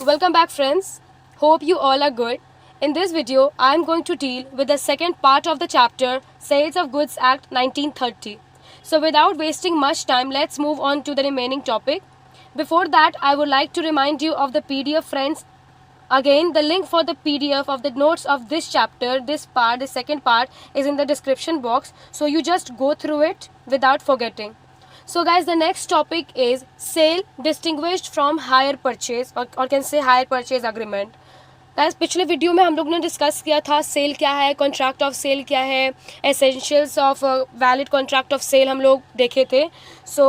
Welcome back, friends. Hope you all are good. In this video, I am going to deal with the second part of the chapter Sales of Goods Act 1930. So without wasting much time, let's move on to the remaining topic. Before that, I would like to remind you of the PDF, friends. Again, the link for the PDF of the notes of this chapter, the second part, is in the description box. So you just go through it without forgetting. So guys, the next topic is sale distinguished from hire purchase or can say hire purchase agreement. Guys पिछले video में हम लोग ने discuss किया था cell क्या है, contract of sale क्या है, essentials of valid contract of sale हम लोग देखे थे. So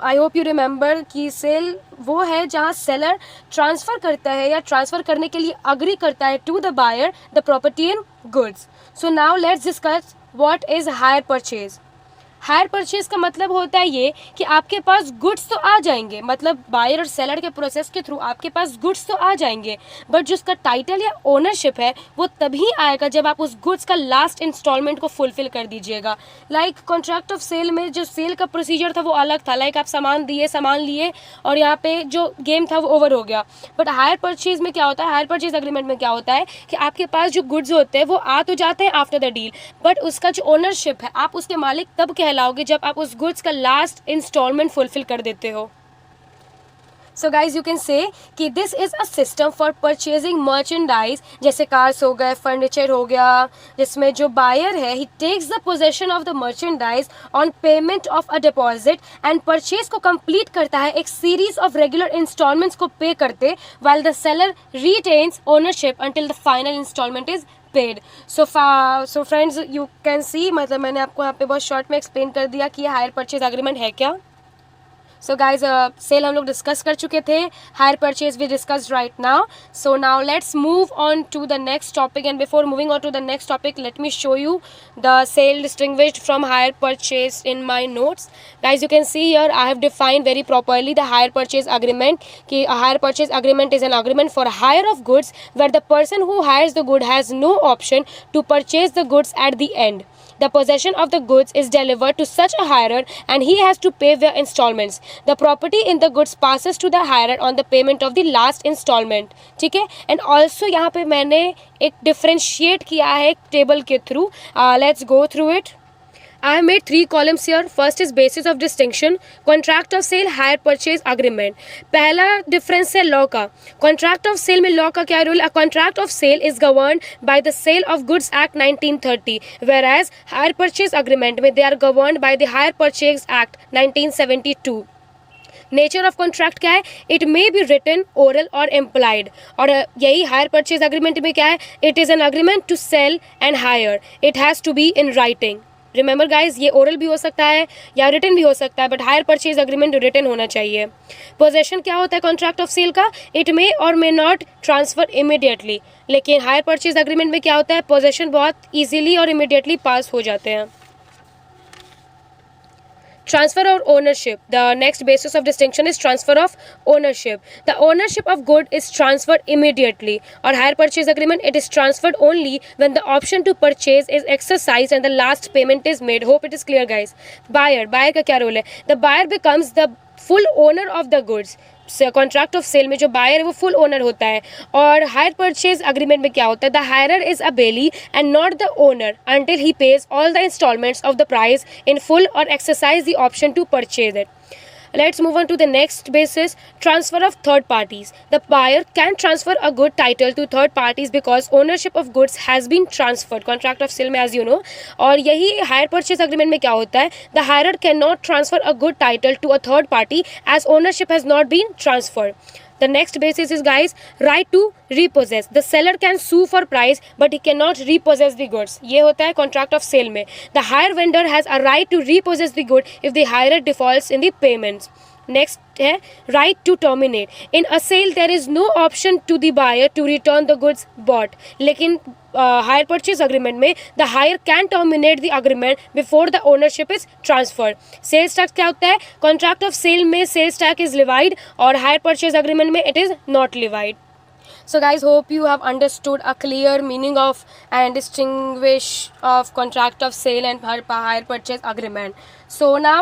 I hope you remember कि सेल वो है जहाँ सेलर ट्रांसफ़र करता है या ट्रांसफ़र करने के लिए अग्री करता है to the buyer the property in goods. So now let's discuss what is hire purchase. Hire purchase का मतलब होता है ये कि आपके पास गुड्स तो आ जाएंगे, मतलब बायर और सेलर के प्रोसेस के थ्रू आपके पास गुड्स तो आ जाएंगे, बट जो उसका टाइटल या ओनरशिप है वो तभी आएगा जब आप उस गुड्स का लास्ट इंस्टॉलमेंट को फुलफिल कर दीजिएगा. लाइक कॉन्ट्रैक्ट ऑफ सेल में जो सेल का प्रोसीजर था वो अलग था. लाइक आप सामान लिए और यहाँ पे जो गेम था वो ओवर हो गया. बट हायर परचेज में क्या होता है, हायर परचेज अग्रीमेंट में क्या होता है कि आपके पास जो गुड्स होते हैं वो आ तो जाते हैं आफ्टर द डील, बट उसका जो ओनरशिप है आप उसके मालिक तब कहलाओगे जब आप उस गुड्स का लास्ट इंस्टॉलमेंट फुलफिल कर देते हो. So guys you can say कि this is a system for purchasing merchandise, जैसे कार्स हो गए, फर्नीचर हो गया, जिसमें जो बायर है he takes the possession of the merchandise on payment of a deposit and purchase को कंप्लीट करता है एक सीरीज ऑफ रेगुलर इंस्टॉलमेंट्स को पे करते, while the seller retains ownership until the final instalment is paid. So friends you can see, मतलब मैंने आपको यहाँ पे बहुत शॉर्ट में एक्सप्लेन कर दिया कि हायर परचेज एग्रीमेंट है क्या. सो गाइज सेल हम लोग डिस्कस कर चुके थे, hire purchase we discuss right now. So now let's move on to the next topic, and before moving on to the next topic let me show you the sale distinguished from hire purchase in my notes. Guys you can see here I have defined very properly the hire purchase agreement कि hire purchase agreement is an agreement for hire of goods where the person who heirs the good has no option to purchase the goods at the end. The possession of the goods is delivered to such a hirer and he has to pay via installments. The property in the goods passes to the hirer on the payment of the last installment. ठीक है. And also यहाँ पे मैंने एक differentiate किया है table के through. Let's go through it. I have made 3 columns here. First is basis of distinction, contract of sale, hire purchase agreement. पहला डिफरेंस है लॉ का. कॉन्ट्रैक्ट ऑफ सेल में लॉ का क्या रूल है? Contract of sale is governed by the sale of goods act 1930, whereas hire purchase agreement में they are governed by the hire purchase act 1972. Nature of contract क्या है? It may be written, oral or implied. और यही hire purchase agreement में क्या है? It is an agreement to cell and higher. It has to be in writing. Remember guys, ये oral भी हो सकता है या रिटन भी हो सकता है, but hire purchase agreement written होना चाहिए. पोजेशन क्या होता है कॉन्ट्रैक्ट ऑफ सेल का? It may or may not transfer immediately. लेकिन हायर परचेज अग्रीमेंट में क्या होता है? पोजेशन बहुत ईजिली और इमीडिएटली पास हो जाते हैं. Transfer or ownership. The next basis of distinction is transfer of ownership. The ownership of good is transferred immediately. Or hire purchase agreement, it is transferred only when the option to purchase is exercised and the last payment is made. Hope it is clear, guys. Buyer का क्या role है? The buyer becomes the full owner of the goods. Contract of sale में जो buyer है वो full owner होता है, और हायर परचेज अग्रीमेंट में क्या होता है? The hirer is a bailee and not the owner until he pays all the instalments of the price in full or exercise the option to purchase it. Let's move on to the next basis, transfer of third parties. The buyer can transfer a good title to third parties because ownership of goods has been transferred. Contract of sale में as you know. और यही hire purchase agreement में क्या होता है? The hirer cannot transfer a good title to a third party as ownership has not been transferred. The next basis is, guys, right to repossess. The seller can sue for price but he cannot repossess the goods. ये होता है contract of sale में. The hire vendor has a right to repossess the good if the hirer defaults in the payments. Next है right to terminate. In a sale there is no option to the buyer to return the goods bought. लेकिन hire purchase agreement में the hirer can terminate the agreement before the ownership is transferred. Sales tax क्या होता है? Contract of sale में sales tax is levied और hire purchase agreement में it is not levied. So guys, hope you have understood a clear meaning of and distinguish of contract of sale and hire purchase agreement. So now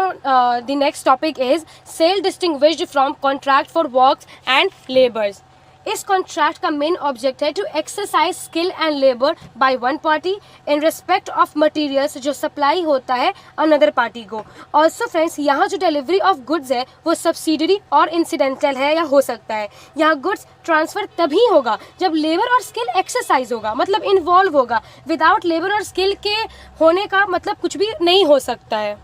the next topic is sale distinguished from contract for works and labors. इस contract का main object है to exercise skill and labour by one party in respect of materials जो supply होता है another party को. Also friends, यहाँ जो delivery of goods है वो सब्सिडरी और इंसिडेंटल है या हो सकता है. यहाँ गुड्स ट्रांसफ़र तभी होगा जब लेबर और स्किल एक्सरसाइज होगा, मतलब इन्वॉल्व होगा. विदाउट लेबर और स्किल के होने का मतलब कुछ भी नहीं हो सकता है.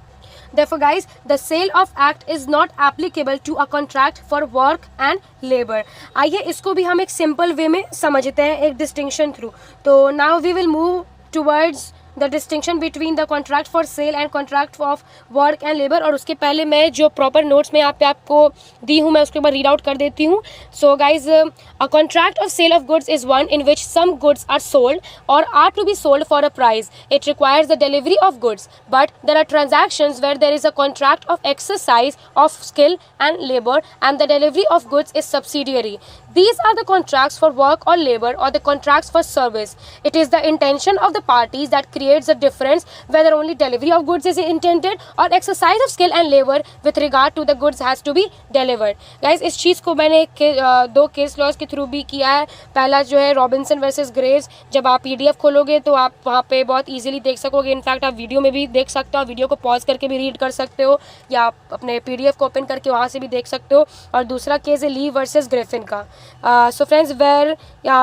Therefore, guys, the sale of act is not applicable to a contract for work and labor. आइए इसको भी हम एक सिंपल वे में समझते हैं एक डिस्टिंक्शन थ्रू. तो now we will move towards the distinction between the contract for cell and contract of work and labour. और उसके पहले मैं जो प्रॉपर नोट्स में यहाँ पे आपको दी हूँ मैं उसके बाद रीड आउट कर देती हूँ. So guys, a contract of sale of goods is one in which some goods are sold or are to be sold for a price. It requires the delivery of goods, but there are transactions where there is a contract of exercise of skill and labor and the delivery of goods is subsidiary. These are the contracts for work or labor or the contracts for service. It is the intention of the parties that creates the difference whether only delivery of goods is intended or exercise of skill and labor with regard to the goods has to be delivered. Guys, इस चीज़ को मैंने दो case laws के through भी किया है. पहला जो है रॉबिन्सन वर्सेस ग्रेव्स. जब आप PDF खोलोगे तो आप वहाँ पे बहुत ईजिली देख सकोगे. इनफैक्ट आप वीडियो में भी देख सकते हो, वीडियो को पॉज करके भी रीड कर सकते हो या आप अपने PDF को ओपन करके वहाँ से भी देख सकते हो. और दूसरा केस है ली वर्सेस ग्रिफिन का. So friends, where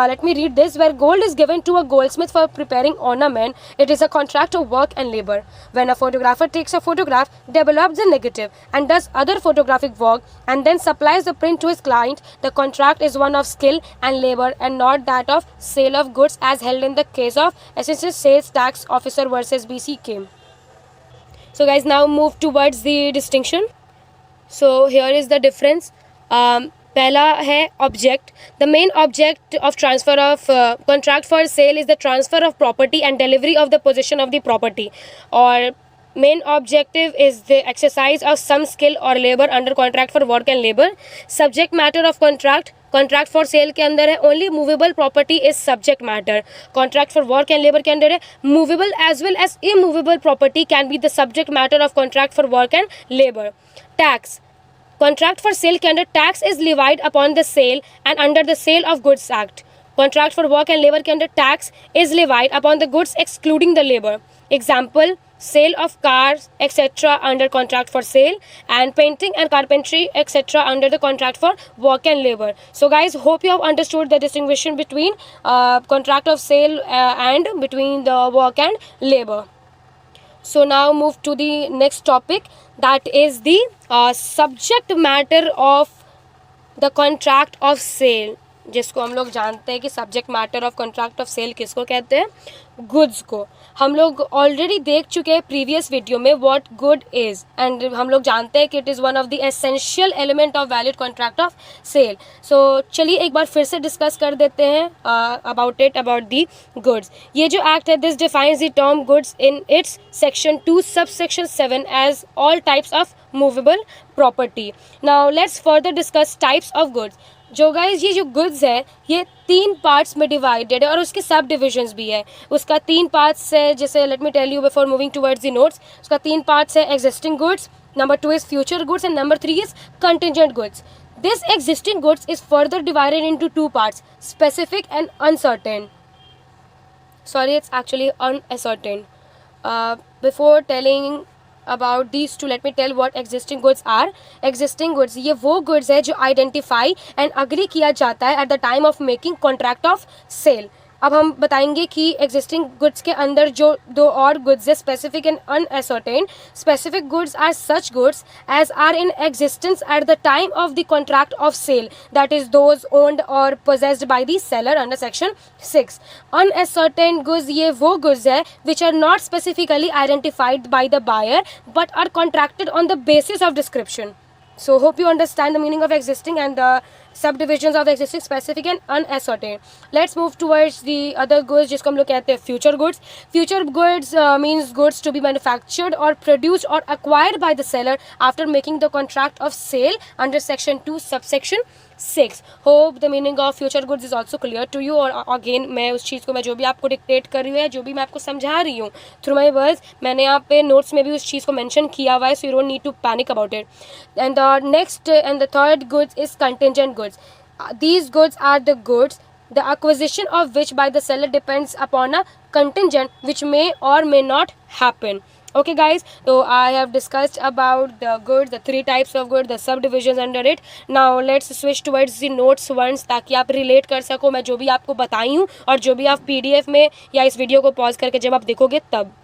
let me read this. Where gold is given to a goldsmith for preparing ornament, it is a contract of work and labour. When a photographer takes a photograph, develops the negative and does other photographic work and then supplies the print to his client, the contract is one of skill and labor and not that of sale of goods as held in the case of Assistant Sales Tax Officer versus BCK. So guys, now move towards the distinction. So here is the difference. पहला है object. The main object of transfer of contract for cell is the transfer of property and delivery of the position of the property. और main objective is the exercise of some skill or labor under contract for work and labor. Subject matter of contract for sale के अंदर है only movable property is subject matter. Contract for work and labor के अंदर है movable as well as immovable property can be the subject matter of contract for work and labor. Tax. Contract for sale के अंदर tax is levied upon the sale and under the Sale of Goods Act. Contract for work and labor के अंदर tax is levied upon the goods excluding the labor. Example, sale of cars etc. under contract for sale and painting and carpentry etc. under the contract for work and labor. So guys, hope you have understood the distinction between contract of sale and between the work and labor. So now move to the next topic, that is the subject matter of the contract of sale, जिसको हम लोग जानते हैं कि subject matter of contract of sale किसको कहते हैं, goods को. हम लोग ऑलरेडी देख चुके हैं प्रीवियस वीडियो में व्हाट गुड इज़ एंड हम लोग जानते हैं कि it is one of the essential element of valid contract of sale. So चलिए एक बार फिर से डिस्कस कर देते हैं अबाउट दी गुड्स. ये जो एक्ट है this defines the term goods in its section 2 subsection 7 as all types of movable property. Now let's further discuss types of goods. जो गाइज ये जो गुड्स है ये 3 पार्ट्स में डिवाइडेड है और उसके सब डिविजन्स भी है. उसका 3 पार्ट्स है, जैसे let me tell you before moving towards the notes. उसका 3 पार्ट्स है existing goods, number 2 is future goods and number 3 is contingent goods. This existing goods is further divided into 2 parts, specific and uncertain. Sorry, it's actually unascertain. Before telling about these two, let me tell what existing goods are. Existing goods ये वो goods है जो identify and agree किया जाता है at the time of making contract of sale. अब हम बताएंगे कि एग्जिस्टिंग गुड्स के अंदर जो 2 और गुड्स है, specific and unascertained. Specific goods are such goods as are in existence at the time of the contract of sale, that is those owned or possessed by the seller under section 6. Unascertained goods ये वो goods है which are not specifically identified by the buyer but are contracted on the basis of description. So hope you understand the meaning of existing and the subdivision of existing, specific and unascertained. Let's move towards the other goods जिसको हम लोग कहते हैं future goods. Future goods means goods to be manufactured or produced or acquired by the seller after making the contract of sale under section 2 subsection 6. Hope the meaning of future goods is also clear to you. और again मैं उस चीज़ को, मैं जो भी आपको dictate कर रही हूँ, जो भी मैं आपको समझा रही हूँ थ्रू माई वर्ड्स, मैंने यहाँ पे नोट्स में भी उस चीज़ को मेंशन किया हुआ है, so you don't need to panic about it. And the next and the third goods is contingent goods. These goods are the goods the acquisition of which by the seller depends upon a contingent which may or may not happen. Okay guys, so I have discussed about the goods, the three types of goods, the subdivisions under it. Now let's switch towards the notes once, ताकि आप relate कर सको मैं जो भी आपको बताई हूँ और जो भी आप PDF में या इस वीडियो को पॉज करके जब आप देखोगे तब.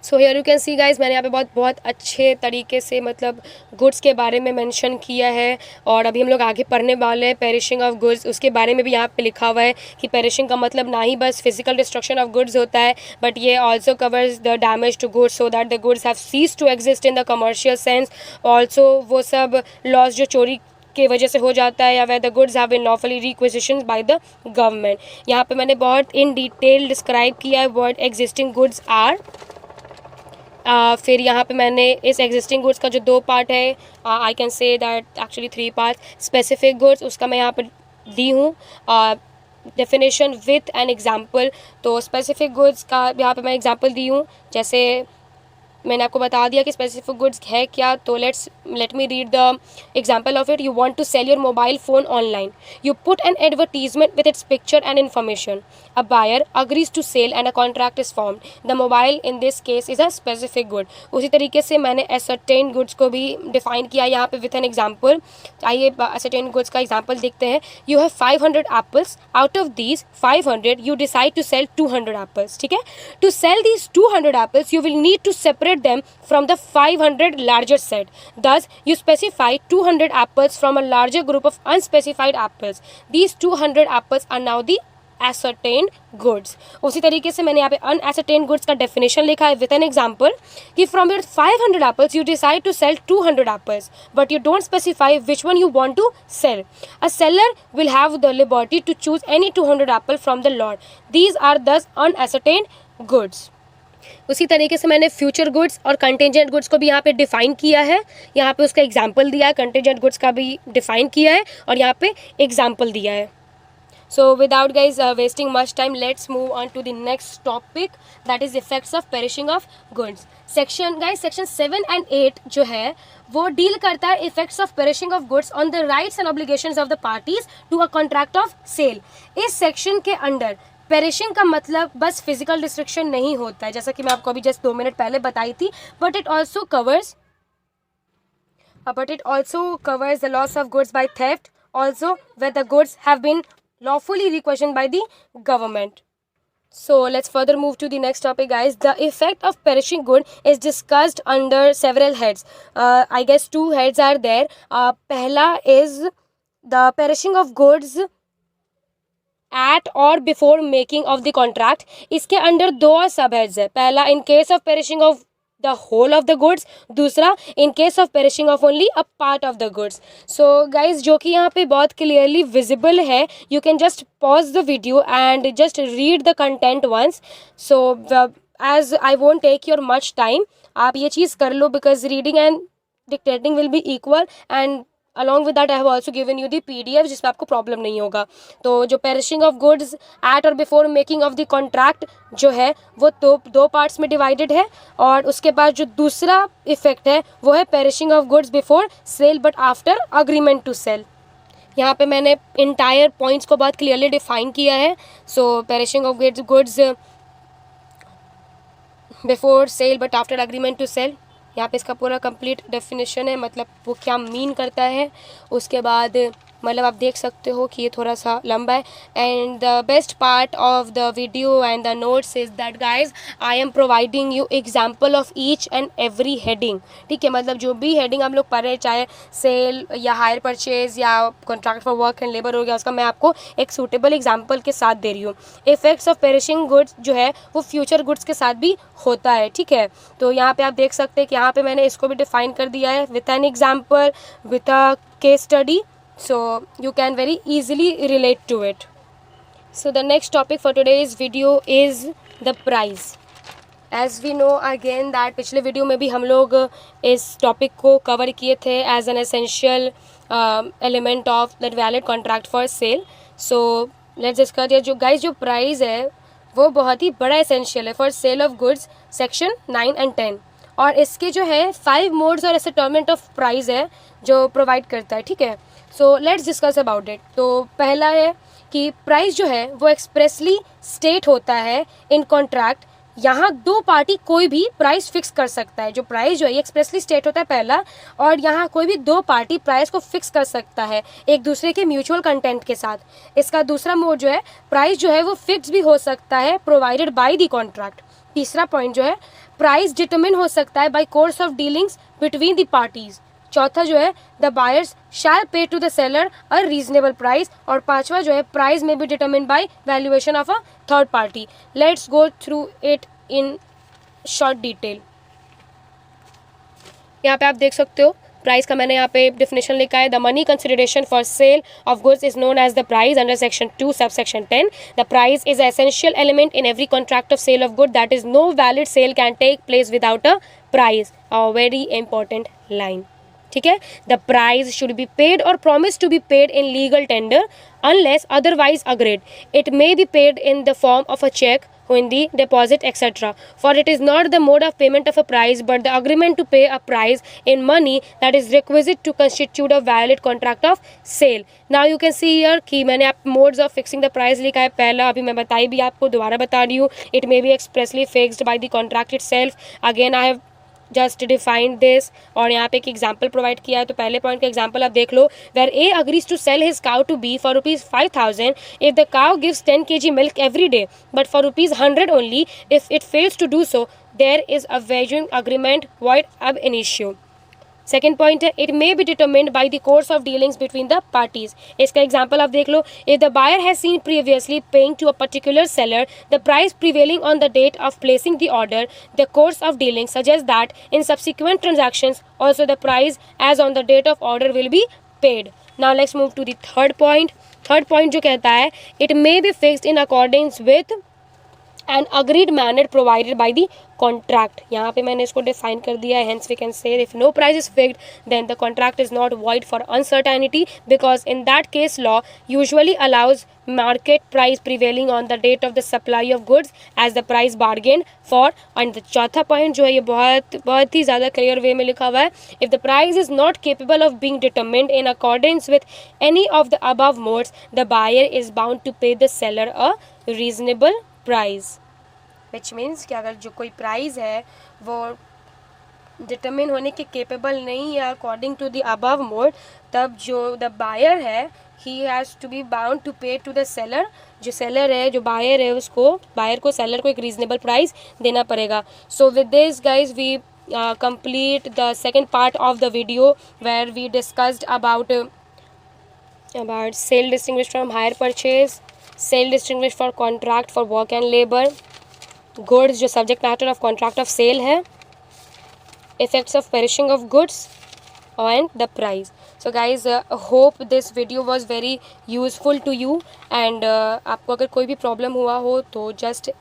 So here you can see guys, मैंने यहाँ पे बहुत अच्छे तरीके से मतलब गुड्स के बारे में मेंशन किया है. और अभी हम लोग आगे पढ़ने वाले हैं पेरिशिंग ऑफ गुड्स. उसके बारे में भी यहाँ पे लिखा हुआ है कि पेरिशिंग का मतलब ना ही बस फिजिकल डिस्ट्रक्शन ऑफ गुड्स होता है, बट ये also covers the damage to goods so that the goods have cease to exist in the commercial sense. Also वो सब लॉस जो चोरी की वजह से हो जाता है या where the goods have been lawfully requisitions by the government. यहाँ पे मैंने बहुत इन डिटेल डिस्क्राइब किया है वर्ड एग्जिस्टिंग गुड्स आर. फिर यहाँ पे मैंने इस एग्जिस्टिंग गुड्स का जो दो पार्ट है, I can say that actually 3 part. Specific goods उसका मैं यहाँ पे दी हूँ डेफिनेशन विथ एन एग्जाम्पल. तो स्पेसिफिक गुड्स का यहाँ पे मैं एग्जाम्पल दी हूँ. जैसे मैंने आपको बता दिया कि स्पेसिफिक गुड्स है क्या, तो let me read the example of it. You want to sell your mobile phone online. You put an advertisement with its picture and information. A buyer agrees to cell and a contract is formed. The mobile in this case is a specific good. उसी तरीके से मैंने ascertain goods को भी define किया यहाँ पे with an example. आइए एसर्टेन गुड्स का एग्जाम्पल देखते हैं. You have 500 apples. Out of these 500 you decide to sell 200 apples. ठीक है, to sell these 200 apples you will need to separate them from the 500 larger set. Thus, you specify 200 apples from a larger group of unspecified apples. These 200 apples are now the ascertained goods. उसी तरीके से मैंने यहाँ पे unascertained goods का definition लिखा है with an example कि from your 500 apples you decide to sell 200 apples but you don't specify which one you want to sell. A seller will have the liberty to choose any 200 apple from the lot. These are thus unascertained goods. उसी तरीके से मैंने future goods और contingent goods को भी यहाँ पे define किया है. यहाँ पे उसका एग्जाम्पल दिया है, कंटिजेंट गुड्स का भी डिफ़ाइन किया है और यहाँ पे एग्जाम्पल दिया है. So without guys wasting much time let's move on to the next topic that is effects of perishing of goods. Section 7 and 8 जो है वो डील करता है effects of perishing of goods on the rights and obligations of the parties to a contract of sale. इस सेक्शन के under perishing का मतलब बस फिजिकल डिस्ट्रक्शन नहीं होता है, जैसा कि मैं आपको अभी जस्ट 2 मिनट पहले बताई थी, but it also covers the loss of goods by theft also where the goods have been lawfully requisitioned by the government. So let's further move to the next topic guys. The effect of perishing good is discussed under several heads. I guess 2 heads are there. पहला is the perishing of goods at or before making of the contract. इसके under 2 और सब heads है. पहला in case of perishing of the whole of the goods, दूसरा in case of perishing of only a part of the goods. So guys जो कि यहाँ पे बहुत clearly visible है, you can just pause the video and just read the content once. So as I won't take your much time, आप ये चीज़ कर लो because reading and dictating will be equal and along with that I have also given you the PDF जिसमें आपको problem नहीं होगा. तो जो perishing of goods at और before making of the contract जो है वो दो पार्ट्स में डिवाइडेड है. और उसके बाद जो दूसरा इफेक्ट है वो है perishing of goods before sale but after agreement to cell. यहाँ पे मैंने इंटायर पॉइंट्स को बहुत क्लियरली डिफाइन किया है. So perishing of goods before sale but after agreement to cell, यहाँ पे इसका पूरा कंप्लीट डेफिनेशन है, मतलब वो क्या मीन करता है. उसके बाद मतलब आप देख सकते हो कि ये थोड़ा सा लंबा है. And the best part of the video and the notes is that guys I am providing you example of each and every heading. ठीक है, मतलब जो भी हेडिंग हम लोग पढ़ रहे हैं, चाहे सेल या हायर परचेज या contract for work and labour हो गया, उसका मैं आपको एक सूटेबल एग्जाम्पल के साथ दे रही हूँ. इफेक्ट्स ऑफ पेरिशिंग गुड्स जो है वो फ्यूचर गुड्स के साथ भी होता है. ठीक है, तो यहाँ पे आप देख सकते हैं कि यहाँ पे मैंने इसको भी डिफाइन कर दिया है with an example, with a case study so you can very easily relate to it. So the next topic for today's video is the price. As we know again that पिछले video में भी हम लोग इस topic को cover किए थे as an essential element of that valid contract for sale. So let's discuss ये जो गाइस जो प्राइस है वो बहुत ही बड़ा एसेंशियल है for sale of goods section 9 and 10. और इसके जो है 5 मोड्स और एसेटलमेंट ऑफ प्राइस है जो प्रोवाइड करता है. ठीक है, सो लेट्स डिस्कस अबाउट इट. तो पहला है कि प्राइस जो है वो एक्सप्रेसली स्टेट होता है इन कॉन्ट्रैक्ट. यहाँ दो पार्टी कोई भी प्राइस फिक्स कर सकता है. जो प्राइस जो है ये एक्सप्रेसली स्टेट होता है पहला, और यहाँ कोई भी दो पार्टी प्राइस को फिक्स कर सकता है एक दूसरे के म्यूचुअल कंटेंट के साथ. इसका दूसरा मोड जो है प्राइस जो है वो फिक्स भी हो सकता है प्रोवाइडेड बाय द कॉन्ट्रैक्ट. तीसरा पॉइंट जो है प्राइस डिटरमिन हो सकता है by course of dealings between the parties. चौथा जो है the buyers shall pay to the seller a reasonable price. और पांचवा जो है price may be determine by valuation of a third party. Let's go through it in short detail. यहाँ पे आप देख सकते हो प्राइस का मैंने यहाँ पे डेफिनेशन लिखा है. The money consideration for sale of goods is known as the price under section 2 subsection 10. The price is essential element in every contract of sale of good that is no valid sale can take place without a price. A very important line. ठीक है, the price should be paid or promised to be paid in legal tender unless otherwise agreed. It may B paid in the form of a cheque, hundi, deposit, etc. For it is not the mode of payment of a price but the agreement to pay a price in money that is requisite to constitute a valid contract of sale. Now you can see here कि मैंने आप modes of fixing the price लिखा है. पहला अभी मैं बताई भी आपको, दोबारा बता रही हूँ. It may be expressly fixed by the contract itself. Again I have just defined this. और यहाँ पे एक एग्जाम्पल प्रोवाइड किया है. तो पहले पॉइंट का एग्जाम्पल आप देख लो. Where A agrees to sell his cow to be for ₹5,000 if the cow gives 10 kg milk every day but for ₹100 only if it fails to do so there is a wagering agreement void ab initio. Second point है it may be determined by the course of dealings between the parties. इसका example आप देख लो. If the buyer has seen previously paying to a particular seller the price prevailing on the date of placing the order the course of dealing suggest that in subsequent transactions also the price as on the date of order will be paid. Now let's move to the third point. Third point जो कहता है it may be fixed in accordings with an agreed manner provided by the contract. यहाँ पे मैंने इसको define कर दिया है. Hence we can say if no price is fixed then the contract is not void for uncertainty because in that case law usually allows market price prevailing on the date of the supply of goods as the price bargain for. And the चौथा point जो है ये बहुत ही ज़्यादा clear way में लिखा हुआ है. If the price is not capable of being determined in accordance with any of the above modes the buyer is bound to pay the seller a reasonable price. Which means कि अगर जो कोई price है वो determine होने के capable नहीं है according to the above mode, तब जो द बायर है he has to be bound to pay to the seller. जो सेलर है, जो बायर है, उसको बायर को सेलर को एक रीजनेबल प्राइस देना पड़ेगा. So with this guys we complete the second part of the video where we discussed about sale distinguished from hire purchase, sale distinguished for contract for work and labor, goods जो subject matter of contract of sale है, effects of perishing of goods and the price. So guys, hope this video was very useful to you and आपको अगर कोई भी problem हुआ हो तो just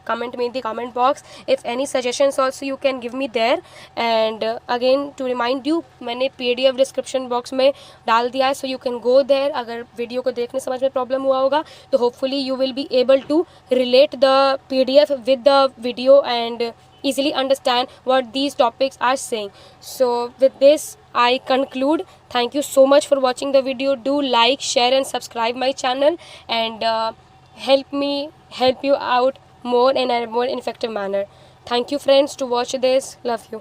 comment me in the comment box. If any suggestions also you can give me there. And again to remind you, मैंने PDF description box में डाल दिया है, so you can go there. अगर वीडियो को देखने समझ में प्रॉब्लम हुआ होगा तो hopefully you will be able to relate the PDF with the video and easily understand what these topics are saying. So with this I conclude. Thank you so much for watching the video. Do like, share and subscribe my channel and help me help you out more in a more effective manner. Thank you friends to watch this. Love you.